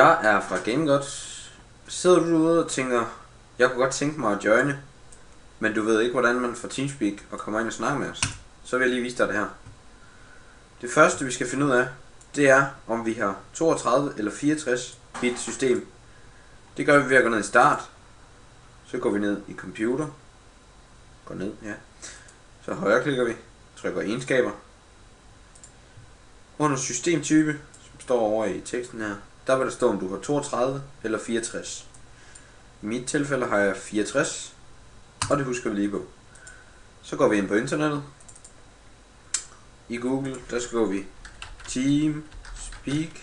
Jeg er fra GameGods. Sidder du derude og tænker, jeg kunne godt tænke mig at joine, men du ved ikke hvordan man får Teamspeak og kommer ind og snakker med os, så vil jeg lige vise dig det her. Det første vi skal finde ud af, det er om vi har 32 eller 64 bit system. Det gør vi ved at gå ned i start. Så går vi ned i computer. Går ned, ja. Så højreklikker vi, trykker egenskaber. Under systemtype, som står over i teksten her, der vil der stå om du har 32 eller 64. I mit tilfælde har jeg 64, og det husker vi lige på. Så går vi ind på internettet. I Google, der skriver vi Teamspeak,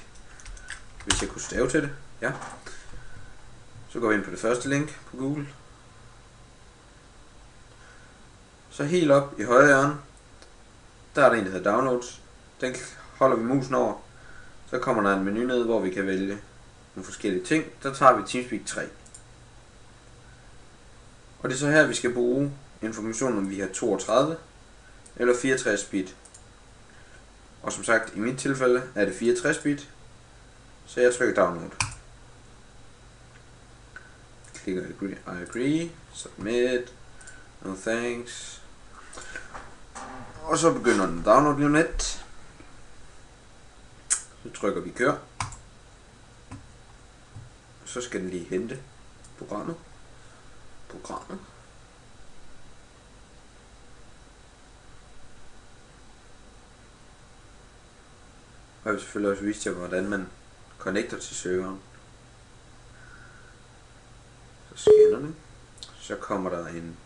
hvis jeg kunne stave til det, ja. Så går vi ind på det første link på Google. Så helt op i højre hjørne, der er der en der hedder Downloads. Den holder vi musen over. Så kommer der en menu ned, hvor vi kan vælge nogle forskellige ting. Der tager vi Teamspeak 3. Og det er så her vi skal bruge informationen om vi har 32 eller 64 bit. Og som sagt i mit tilfælde er det 64 bit. Så jeg trykker download. Klikker I agree, submit, no thanks. Og så begynder den download lige om lidt. Så trykker vi kør. Så skal den lige hente programmet. Og jeg vil selvfølgelig også vise jer hvordan man connecter til serveren. Så scanner den. Så kommer der en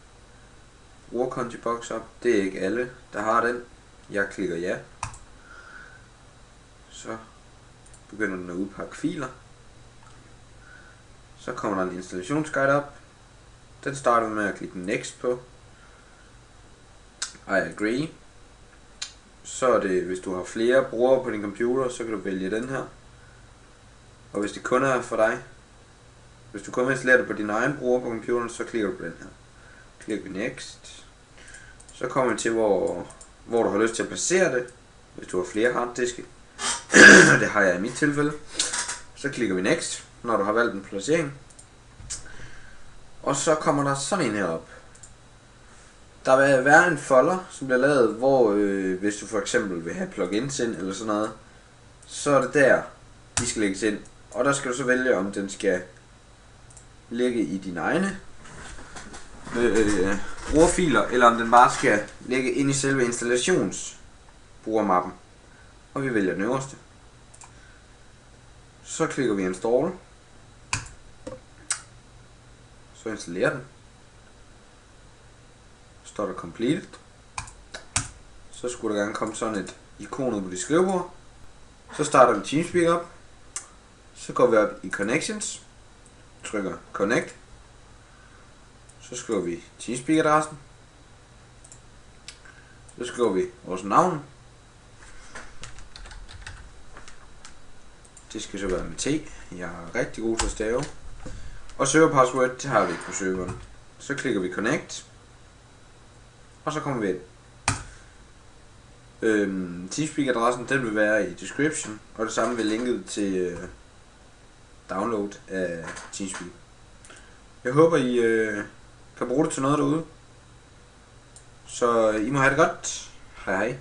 brugerkonti-boks op. Det er ikke alle der har den. Jeg klikker ja. Så begynder den at udpakke filer. Så kommer der en installationsguide op. Den starter med at klikke next på. I agree. Så er det, hvis du har flere brugere på din computer, så kan du vælge den her. Og hvis det kun er for dig, hvis du kun installerer det på din egen bruger på computeren, så klikker du på den her. Klikker vi next. Så kommer vi til, hvor du har lyst til at placere det. Hvis du har flere harddiske. Det har jeg i mit tilfælde. Så klikker vi next, når du har valgt en placering. Og så kommer der sådan en her op. Der vil være en folder, som bliver lavet, hvor hvis du for eksempel vil have plugins ind eller sådan noget, så er det der, de skal lægges ind. Og der skal du så vælge, om den skal ligge i dine egne brugerfiler, eller om den bare skal ligge ind i selve installationsbrugermappen. Og vi vælger den øverste. Så klikker vi install. Så installerer den. Så står der completed. Så skulle der gerne komme sådan et ikon ud på dit skrivebord. Så starter vi Teamspeak op. Så går vi op i connections. Trykker connect. Så skriver vi Teamspeak adressen. Så skriver vi vores navn. Det skal så være med T. Jeg er rigtig god til at stave. Og serverpassword, det har vi ikke på serveren. Så klikker vi connect. Og så kommer vi ind. Teamspeak adressen, den vil være i description. Og det samme vil linket til download af Teamspeak. Jeg håber I kan bruge det til noget derude. Så I må have det godt. Hej hej.